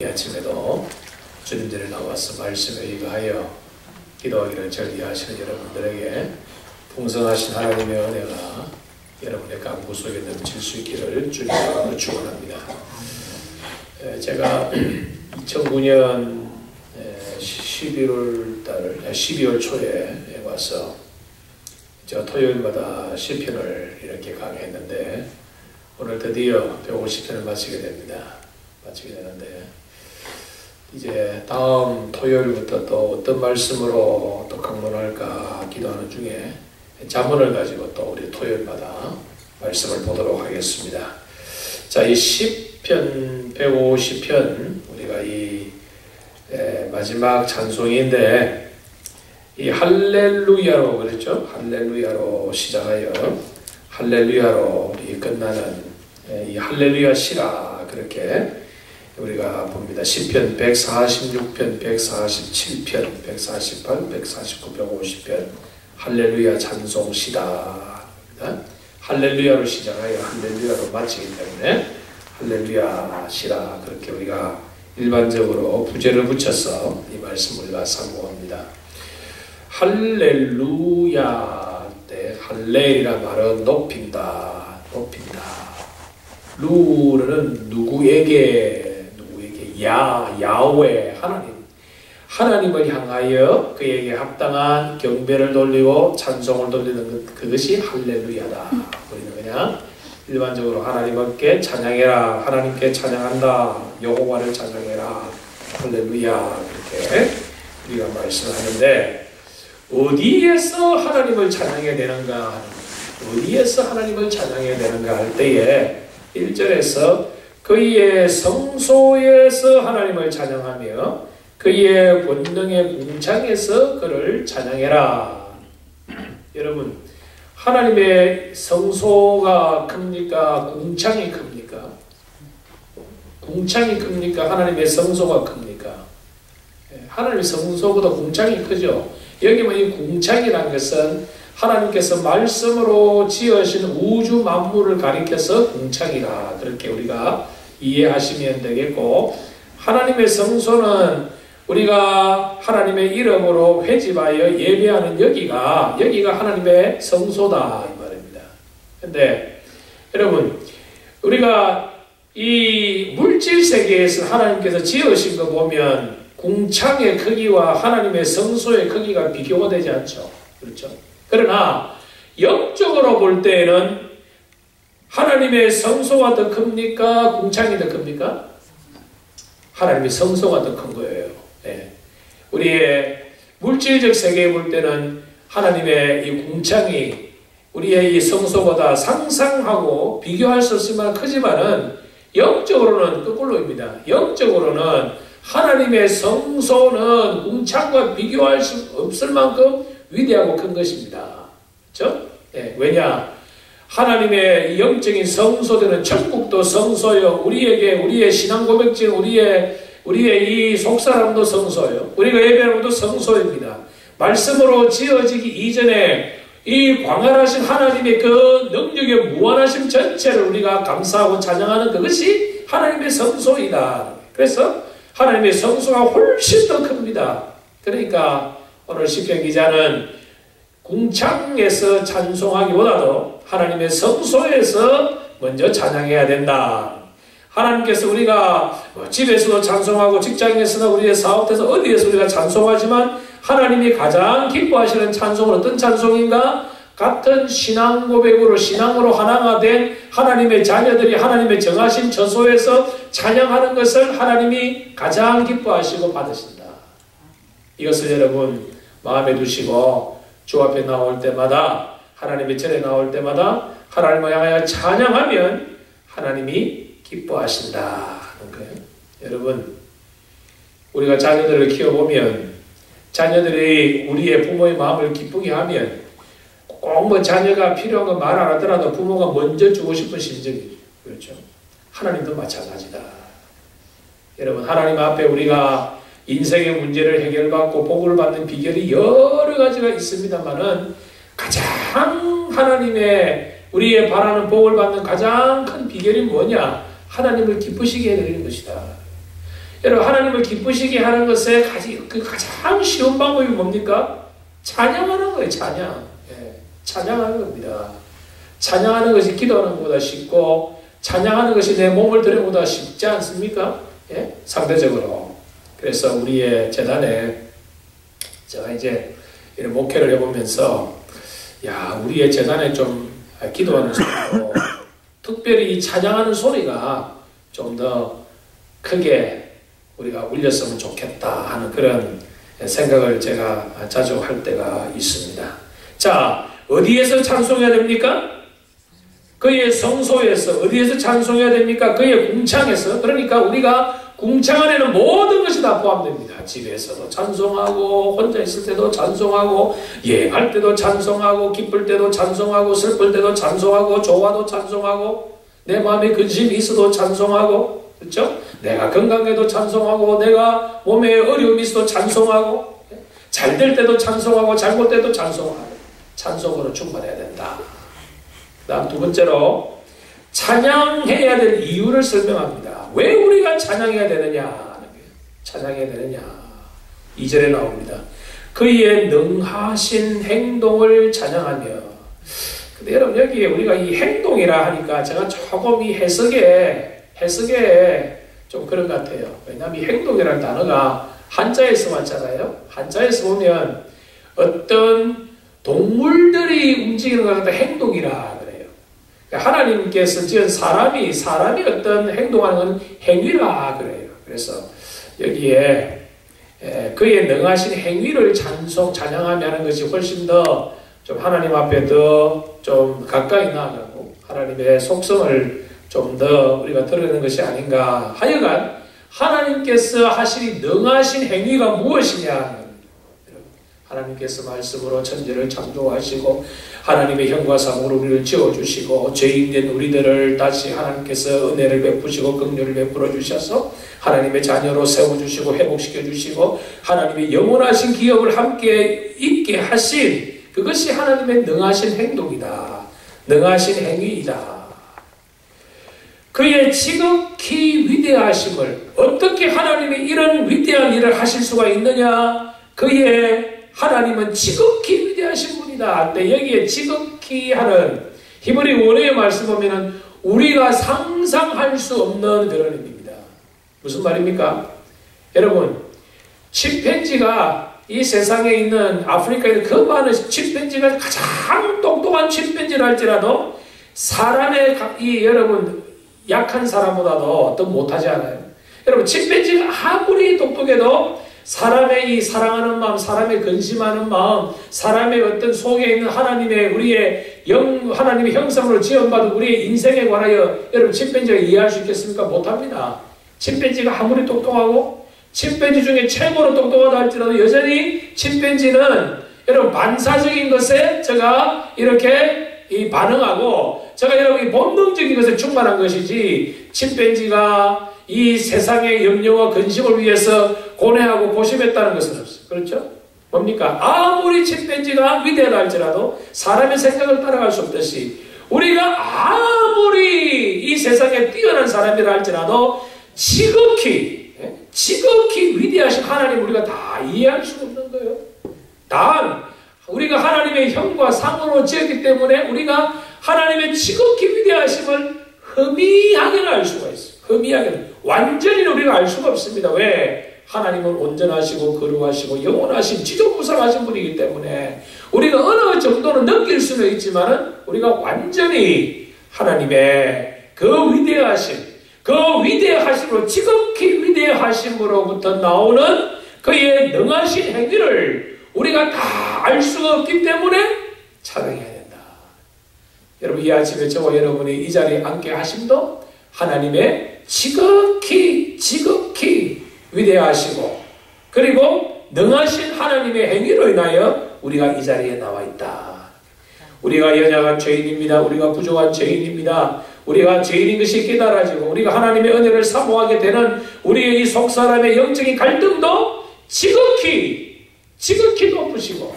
이 아침에도 주님들이 나와서 말씀에 의거하여 기도하기를 절기하시는 여러분들에게 풍성하신 하나님의 은혜가 여러분의 강구 속에 넘칠 수 있기를 주님으로 축원합니다. 제가 2009년 12월 초에 와서 저 토요일마다 시편을 이렇게 강의했는데 오늘 드디어 150편을 마치게 되는데 이제 다음 토요일부터 또 어떤 말씀으로 또 강론할까 기도하는 중에 잠언을 가지고 또 우리 토요일마다 말씀을 보도록 하겠습니다. 자, 이 시편 150편 우리가 이 마지막 찬송인데 이 할렐루야로 그랬죠? 할렐루야로 시작하여 할렐루야로 우리 끝나는 이 할렐루야 시라 그렇게 우리가 봅니다. 시편 146편, 147편, 148, 149, 150편 할렐루야 찬송시다. 할렐루야로 시작하여 할렐루야로 마치기 때문에 할렐루야 시라 그렇게 우리가 일반적으로 부제를 붙여서 이 말씀을 우리가 상고합니다. 할렐루야 때 할렐이란 말은 높인다. 루는 누구에게 야훼 하나님을 향하여 그에게 합당한 경배를 돌리고 찬송을 돌리는 그것이 할렐루야다. 우리는 그냥 일반적으로 하나님께 찬양해라, 하나님께 찬양한다, 여호와를 찬양해라, 할렐루야 그렇게 우리가 말씀하는데 어디에서 하나님을 찬양해야 되는가? 어디에서 하나님을 찬양해야 되는가 할 때에 1절에서 그의 성소에서 하나님을 찬양하며 그의 권능의 궁창에서 그를 찬양해라. 여러분, 하나님의 성소가 큽니까? 궁창이 큽니까? 궁창이 큽니까? 하나님의 성소가 큽니까? 하나님의 성소보다 궁창이 크죠. 여기만 이 궁창이라는 것은 하나님께서 말씀으로 지으신 우주 만물을 가리켜서 궁창이라 그렇게 우리가 이해하시면 되겠고, 하나님의 성소는 우리가 하나님의 이름으로 회집하여 예배하는 여기가 하나님의 성소다 이 말입니다. 근데 여러분, 우리가 이 물질 세계에서 하나님께서 지으신 거 보면 궁창의 크기와 하나님의 성소의 크기가 비교가 되지 않죠. 그렇죠? 그러나 영적으로 볼 때에는 하나님의 성소가 더 큽니까? 궁창이 더 큽니까? 하나님의 성소가 더 큰 거예요. 네. 우리의 물질적 세계에 볼 때는 하나님의 이 궁창이 우리의 이 성소보다 상상하고 비교할 수 없을 만큼 크지만은 영적으로는 거꾸로입니다. 영적으로는 하나님의 성소는 궁창과 비교할 수 없을 만큼 위대하고 큰 것입니다. 그렇죠? 네. 왜냐? 하나님의 영적인 성소되는 천국도 성소요. 우리의 신앙 고백진 우리의 이 속사람도 성소요. 우리가 예배하는 것도 성소입니다. 말씀으로 지어지기 이전에 이 광활하신 하나님의 그 능력의 무한하심 전체를 우리가 감사하고 찬양하는 그것이 하나님의 성소이다. 그래서 하나님의 성소가 훨씬 더 큽니다. 그러니까 오늘 시편 기자는 궁창에서 찬송하기보다도 하나님의 성소에서 먼저 찬양해야 된다. 하나님께서 우리가 집에서도 찬송하고 직장에서나 우리의 사업에서 어디에서 우리가 찬송하지만 하나님이 가장 기뻐하시는 찬송은 어떤 찬송인가? 같은 신앙 고백으로 신앙으로 하나가 된 하나님의 자녀들이 하나님의 정하신 저소에서 찬양하는 것을 하나님이 가장 기뻐하시고 받으신다. 이것을 여러분 마음에 두시고 주 앞에 나올 때마다 하나님의 절에 나올 때마다 하나님을 향하여 찬양하면 하나님이 기뻐하신다 하는 거예요. 여러분, 우리가 자녀들을 키워보면 자녀들이 우리의 부모의 마음을 기쁘게 하면 꼭 뭐 자녀가 필요한 거 말 안 하더라도 부모가 먼저 주고 싶은 심정이죠. 그렇죠? 하나님도 마찬가지다. 여러분, 하나님 앞에 우리가 인생의 문제를 해결받고 복을 받는 비결이 여러 가지가 있습니다만은 가장 하나님의 우리의 바라는 복을 받는 가장 큰 비결이 뭐냐? 하나님을 기쁘시게 해드리는 것이다. 여러분, 하나님을 기쁘시게 하는 것에 가장 쉬운 방법이 뭡니까? 찬양하는 거예요. 찬양. 예, 찬양하는 겁니다. 찬양하는 것이 기도하는 것보다 쉽고 찬양하는 것이 내 몸을 드리는 것보다 쉽지 않습니까? 예? 상대적으로. 그래서 우리의 재단에 제가 이제 이런 목회를 해보면서 우리의 재단에 좀 기도하는 소리도 특별히 찬양하는 소리가 좀 더 크게 우리가 울렸으면 좋겠다 하는 그런 생각을 제가 자주 할 때가 있습니다. 자, 어디에서 찬송해야 됩니까? 그의 성소에서. 어디에서 찬송해야 됩니까? 그의 궁창에서. 그러니까 우리가 궁창 안에는 모든 것이 다 포함됩니다. 집에서도 찬송하고, 혼자 있을 때도 찬송하고, 여행할 때도 찬송하고, 기쁠 때도 찬송하고, 슬플 때도 찬송하고, 좋아도 찬송하고, 내 마음에 근심이 있어도 찬송하고, 그렇죠? 내가 건강해도 찬송하고, 내가 몸에 어려움이 있어도 찬송하고, 잘 될 때도 찬송하고, 잘못될 때도 찬송하고, 찬송으로 충만해야 된다. 그 다음 두 번째로 찬양해야 될 이유를 설명합니다. 왜 우리가 찬양해야 되느냐? 찬양해야 되느냐? 2절에 나옵니다. 그의 능하신 행동을 찬양하며. 근데 여러분, 여기에 우리가 이 행동이라 하니까 제가 조금 이 해석에 좀 그런 것 같아요. 왜냐하면 이 행동이라는 단어가 한자에서 왔잖아요. 한자에서 보면 어떤 동물들이 움직이는 것 같은 행동이라 그래요. 그러니까 하나님께서 지은 사람이 어떤 행동하는 건 행위라 그래요. 그래서 여기에 그의 능하신 행위를 찬양하며 하는 것이 훨씬 더 좀 하나님 앞에 더 좀 가까이 나아가고 하나님의 속성을 좀 더 우리가 드러내는 것이 아닌가. 하여간 하나님께서 하시니 능하신 행위가 무엇이냐. 하나님께서 말씀으로 천지를 창조하시고 하나님의 형과상으로 우리를 지어주시고 죄인된 우리들을 다시 하나님께서 은혜를 베푸시고 긍휼을 베풀어 주셔서 하나님의 자녀로 세워주시고 회복시켜 주시고 하나님의 영원하신 기업을 함께 있게 하신 그것이 하나님의 능하신 행동이다. 능하신 행위이다. 그의 지극히 위대하심을 어떻게 하나님이 이런 위대한 일을 하실 수가 있느냐? 그의 하나님은 지극히 위대하신 분이다. 근데 여기에 지극히 하는 히브리 원어의 말씀 보면은 우리가 상상할 수 없는 그런 의미입니다. 무슨 말입니까? 여러분, 침팬지가 이 세상에 있는 아프리카에 있는 그 많은 침팬지가 가장 똑똑한 침팬지를 할지라도 사람의 여러분 약한 사람보다도 어떤 못하지 않아요? 여러분, 침팬지가 아무리 똑똑해도 사람의 이 사랑하는 마음, 사람의 근심하는 마음, 사람의 어떤 속에 있는 우리의 하나님의 형상으로 지원받은 우리의 인생에 관하여 여러분 침팬지가 이해할 수 있겠습니까? 못합니다. 침팬지가 아무리 똑똑하고 침팬지 중에 최고로 똑똑하다 할지라도 여전히 침팬지는 여러분 반사적인 것에 제가 이렇게 반응하고 제가 여러분이 본능적인 것에 충만한 것이지 침팬지가 이 세상의 염려와 근심을 위해서 고뇌하고 고심했다는 것은 없어요. 그렇죠? 뭡니까? 아무리 침팬지가 위대하다 할지라도 사람의 생각을 따라갈 수 없듯이 우리가 아무리 이 세상에 뛰어난 사람이라 할지라도 지극히 위대하신 하나님 우리가 다 이해할 수 없는 거예요. 단 우리가 하나님의 형과 상으로 지었기 때문에 우리가 하나님의 지극히 위대하심을 희미하게는 알 수가 있어요. 희미하게는. 완전히 우리가 알 수가 없습니다. 왜? 하나님은 온전하시고 거룩하시고 영원하신 지존무상하신 분이기 때문에 우리가 어느 정도는 느낄 수는 있지만 우리가 완전히 하나님의 그 위대하심으로 지극히 위대하심으로부터 나오는 그의 능하신 행위를 우리가 다 알 수가 없기 때문에 찬양해야 된다. 여러분, 이 아침에 저와 여러분이 이 자리에 앉게 하심도 하나님의 지극히 위대하시고 그리고 능하신 하나님의 행위로 인하여 우리가 이 자리에 나와 있다. 우리가 연약한 죄인입니다. 우리가 부족한 죄인입니다. 우리가 죄인인 것이 깨달아지고 우리가 하나님의 은혜를 사모하게 되는 우리의 이 속사람의 영적인 갈등도 지극히 높으시고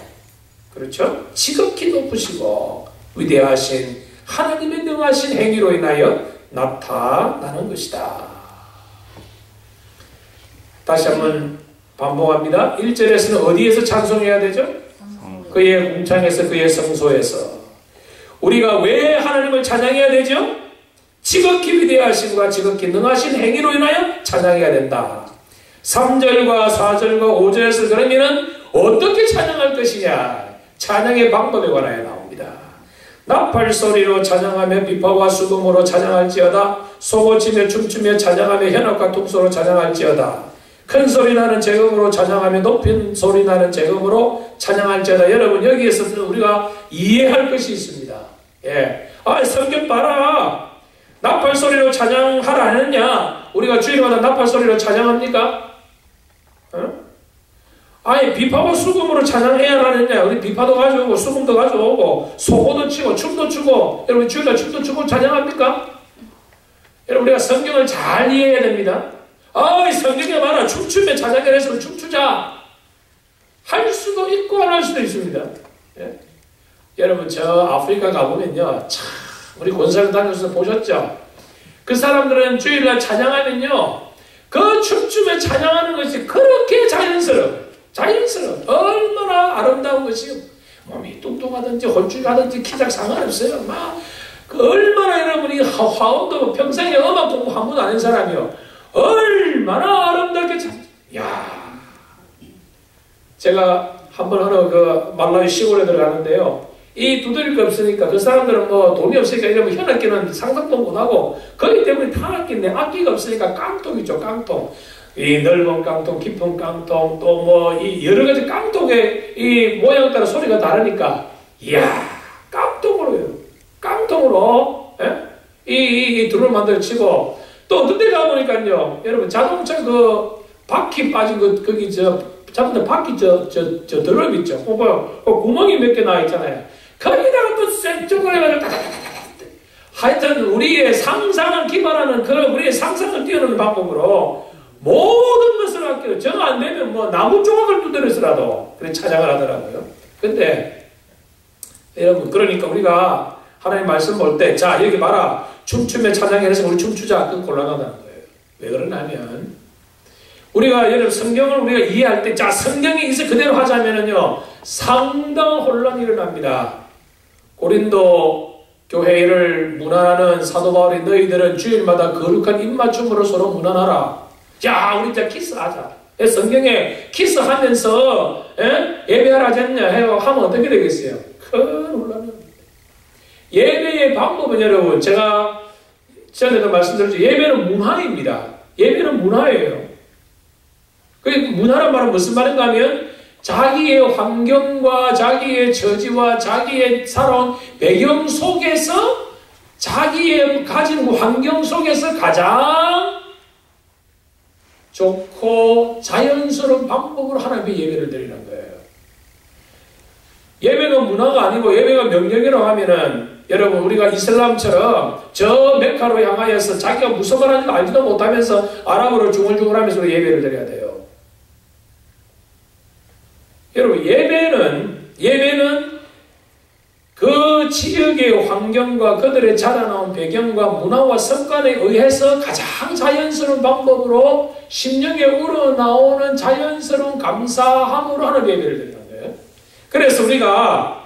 그렇죠? 지극히 높으시고 위대하신 하나님의 능하신 행위로 인하여 나타나는 것이다. 다시 한번 반복합니다. 1절에서는 어디에서 찬송해야 되죠? 그의 궁창에서, 그의 성소에서. 우리가 왜 하나님을 찬양해야 되죠? 지극히 위대하심과 지극히 능하신 행위로 인하여 찬양해야 된다. 3절과 4절과 5절에서 그러면은 어떻게 찬양할 것이냐? 찬양의 방법에 관하여 나옵니다. 나팔 소리로 찬양하며 비파와 수금으로 찬양할지어다. 소고치며 춤추며 찬양하며 현악과 통소로 찬양할지어다. 큰 소리 나는 제금으로 찬양하며 높은 소리 나는 제금으로 찬양할지어다. 여러분, 여기에서는 우리가 이해할 것이 있습니다. 예. 성경 봐라. 나팔 소리로 찬양하라 하느냐? 우리가 주일마다 나팔 소리로 찬양합니까? 비파와 수금으로 찬양해야 하느냐? 우리 비파도 가져오고 수금도 가져오고 소고도 치고 춤도 추고, 여러분 주일날 춤도 추고 찬양합니까? 여러분, 우리가 성경을 잘 이해해야 됩니다. 성경에 많아. 춤추며 찬양을 해서 춤추자. 할 수도 있고 안 할 수도 있습니다. 예? 여러분, 저 아프리카 가보면요, 참 우리 권사를 다녀서 보셨죠? 그 사람들은 주일날 찬양하면요, 그 춤추며 찬양하는 것이 그렇게 자연스러워. 얼마나 아름다운 것이요. 몸이 뚱뚱하든지 홀쭉하든지 키작 상관없어요. 얼마나 여러분이 화음도 평생에 음악 공부 한 번도 안 한 사람이요. 얼마나 아름답게 제가 한번 어느 말라위 시골에 들어가는데요. 이 두드릴 거 없으니까 그 사람들은 돈이 없으니까 이러면 현악기는 상상도 못하고, 거기 때문에 타악기인데 악기가 없으니까 깡통이죠. 깡통. 이 넓은 깡통, 깊은 깡통, 또 이 여러 가지 깡통의 이 모양에 따라 소리가 다르니까, 깡통으로, 이 드럼을 만들어 치고, 또 어떤 데 가보니까요, 여러분, 자동차 바퀴 빠진 거기 자동차 바퀴 드럼 있죠. 봐요. 구멍이 몇 개 나 있잖아요. 거기다가 또 센쪽으로 해가지고 하여튼 우리의 상상을 기반하는 우리의 상상을 뛰어넘는 방법으로 모든 것을 아껴. 정 안 되면 나무 조각을 두드려서라도 그래 찬양을 하더라고요. 근데 여러분, 그러니까 우리가 하나님 말씀 볼 때, 자 여기 봐라, 춤추며 찬양해서 우리 춤추자, 그 곤란하다는 거예요. 왜 그러냐면 우리가 여러분 성경을 우리가 이해할 때, 자 성경에 있어 그대로 하자면은요, 상당한 혼란이 일어납니다. 고린도 교회를 문안하는 사도 바울이, 너희들은 주일마다 거룩한 입맞춤으로 서로 문안하라. 자, 우리 이제 키스하자. 성경에 키스하면서 예배하라 하잖냐 하면 어떻게 되겠어요? 큰 혼란이. 예배의 방법은 여러분, 제가 전에도 말씀드렸죠. 예배는 문화입니다. 예배는 문화예요. 그 문화란 말은 무슨 말인가 하면, 자기의 환경과 자기의 처지와 자기의 살아온 배경 속에서, 자기의 가진 환경 속에서 가장 좋고 자연스러운 방법으로 하나님의 예배를 드리는 거예요. 예배가 문화가 아니고 예배가 명령이라고 하면은, 여러분 우리가 이슬람처럼 저 메카로 향하여서 자기가 무슨 말 하는지 알지도 못하면서 아랍어로 중얼중얼하면서 예배를 드려야 돼요. 여러분, 예배는 그 지역의 환경과 그들의 자라나온 배경과 문화와 습관에 의해서 가장 자연스러운 방법으로 심령에 우러나오는 자연스러운 감사함으로 하는 예배를 드리는 거예요. 그래서 우리가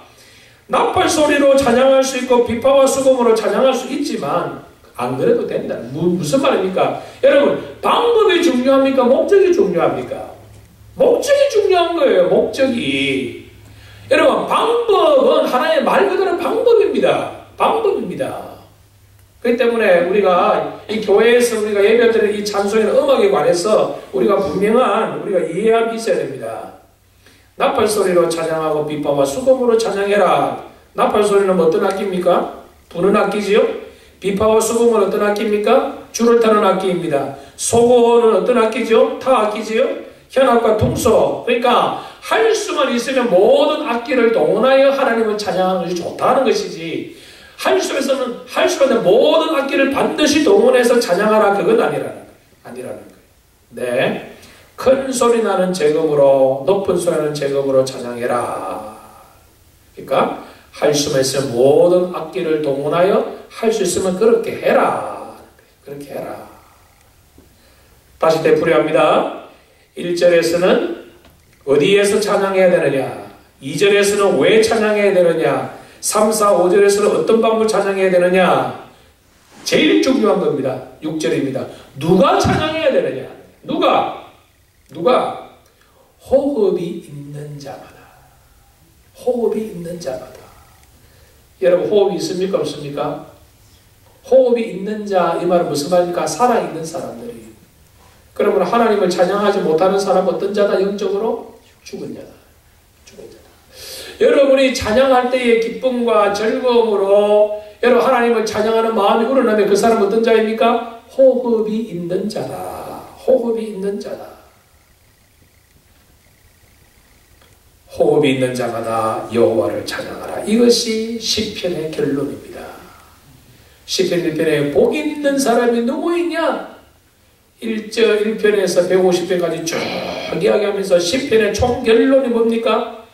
나팔 소리로 찬양할 수 있고 비파와 수금으로 찬양할 수 있지만 안 그래도 된다. 무슨 말입니까? 여러분, 방법이 중요합니까? 목적이 중요합니까? 목적이 중요한 거예요. 목적이. 여러분, 방법은 하나의 말 그대로 방법입니다. 그렇기 때문에 우리가 이 교회에서 우리가 예배드리는 이 찬송이나 음악에 관해서 우리가 분명한 우리가 이해함이 있어야 됩니다. 나팔 소리로 찬양하고 비파와 수금으로 찬양해라. 나팔 소리는 어떤 악기입니까? 부는 악기지요. 비파와 수금은 어떤 악기입니까? 줄을 타는 악기입니다. 소고는 어떤 악기죠? 타 악기지요. 현악과 통소. 그러니까 할 수만 있으면 모든 악기를 동원하여 하나님을 찬양하는 것이 좋다는 것이지, 할 수 있는 모든 악기를 반드시 동원해서 찬양하라, 그건 아니라는 거예요. 네. 큰 소리 나는 제금으로, 높은 소리 나는 제금으로 찬양해라. 그러니까 할 수만 있으면 모든 악기를 동원하여 할 수 있으면 그렇게 해라. 다시 되풀이합니다. 1절에서는 어디에서 찬양해야 되느냐, 2절에서는 왜 찬양해야 되느냐, 3, 4, 5절에서는 어떤 방법을 찬양해야 되느냐. 제일 중요한 겁니다. 6절입니다. 누가 찬양해야 되느냐. 누가 호흡이 있는 자마다. 호흡이 있는 자마다. 여러분 호흡이 있습니까 없습니까? 호흡이 있는 자, 이 말은 무슨 말입니까? 살아있는 사람들이. 그러면 하나님을 찬양하지 못하는 사람 어떤 자다? 영적으로 죽은 자다. 죽은 자다. 여러분이 찬양할 때의 기쁨과 즐거움으로 여러분 하나님을 찬양하는 마음이 우러나면 그 사람은 어떤 자입니까? 호흡이 있는 자다. 호흡이 있는 자다. 호흡이 있는 자마다 여호와를 찬양하라. 이것이 시편의 결론입니다. 시편 1편에 복 있는 사람이 누구 있냐? 1편에서 150편까지 쭉 이야기하면서 시편의 총 결론이 뭡니까?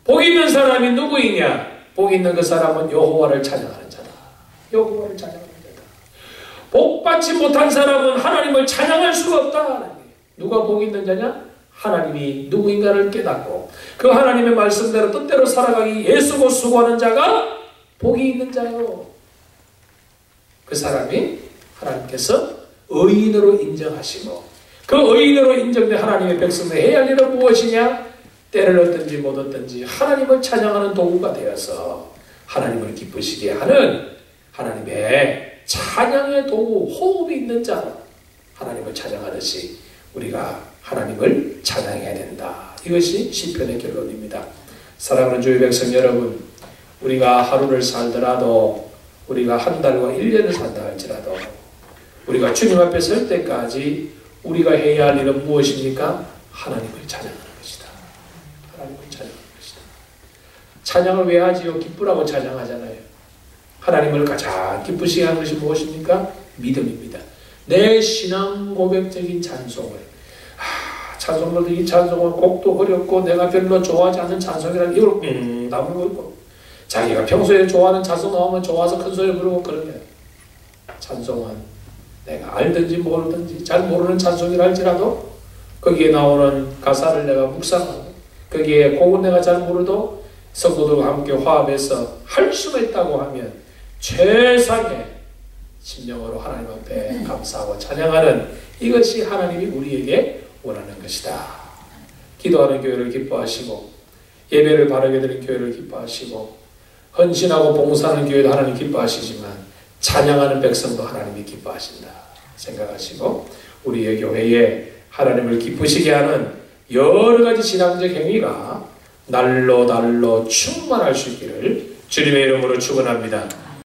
복 있는 사람이 누구 있냐? 복 있는 그 사람은 여호와를 찬양하는 자다. 여호와를 찬양하는 자다. 복 받지 못한 사람은 하나님을 찬양할 수가 없다. 누가 복 있는 자냐? 하나님이 누구인가를 깨닫고 그 하나님의 말씀대로 뜻대로 살아가기 애쓰고 수고하는 자가 복이 있는 자요. 그 사람이 하나님께서 의인으로 인정하시고 그 의인으로 인정된 하나님의 백성들이 해야 할 일은 무엇이냐? 때를 얻든지 못 얻든지 하나님을 찬양하는 도구가 되어서 하나님을 기쁘시게 하는 하나님의 찬양의 도구, 호흡이 있는 자로 하나님을 찬양하듯이 우리가 하나님을 찬양해야 된다. 이것이 시편의 결론입니다. 사랑하는 주의 백성 여러분, 우리가 하루를 살더라도 우리가 한 달과 1년을 산다 할지라도 우리가 주님 앞에 설 때까지 우리가 해야 할 일은 무엇입니까? 하나님을 찬양하는 것이다. 하나님을 찬양하는 것이다. 찬양을 왜 하지요? 기쁘라고 찬양하잖아요. 하나님을 가장 기쁘시게 하는 것이 무엇입니까? 믿음입니다. 내 신앙 고백적인 찬송을 찬송가도 이 찬송은 곡도 어렵고 내가 별로 좋아하지 않는 찬송이라는 이걸 나불고 있고 자기가 평소에 좋아하는 찬송 나오면 좋아서 큰 소리 부르고 그러면 찬송은 내가 알든지 모르든지 잘 모르는 찬송이라 할지라도 거기에 나오는 가사를 내가 묵상하고 거기에 곡은 내가 잘 모르도 성도들과 함께 화합해서 할 수가 있다고 하면 최상의 심령으로 하나님 앞에 감사하고 찬양하는 이것이 하나님이 우리에게 원하는 것이다. 기도하는 교회를 기뻐하시고 예배를 바르게 드리는 교회를 기뻐하시고 헌신하고 봉사하는 교회도 하나님 기뻐하시지만 찬양하는 백성도 하나님이 기뻐하신다 생각하시고 우리의 교회에 하나님을 기쁘시게 하는 여러 가지 신앙적 행위가 날로 충만할 수 있기를 주님의 이름으로 축원합니다.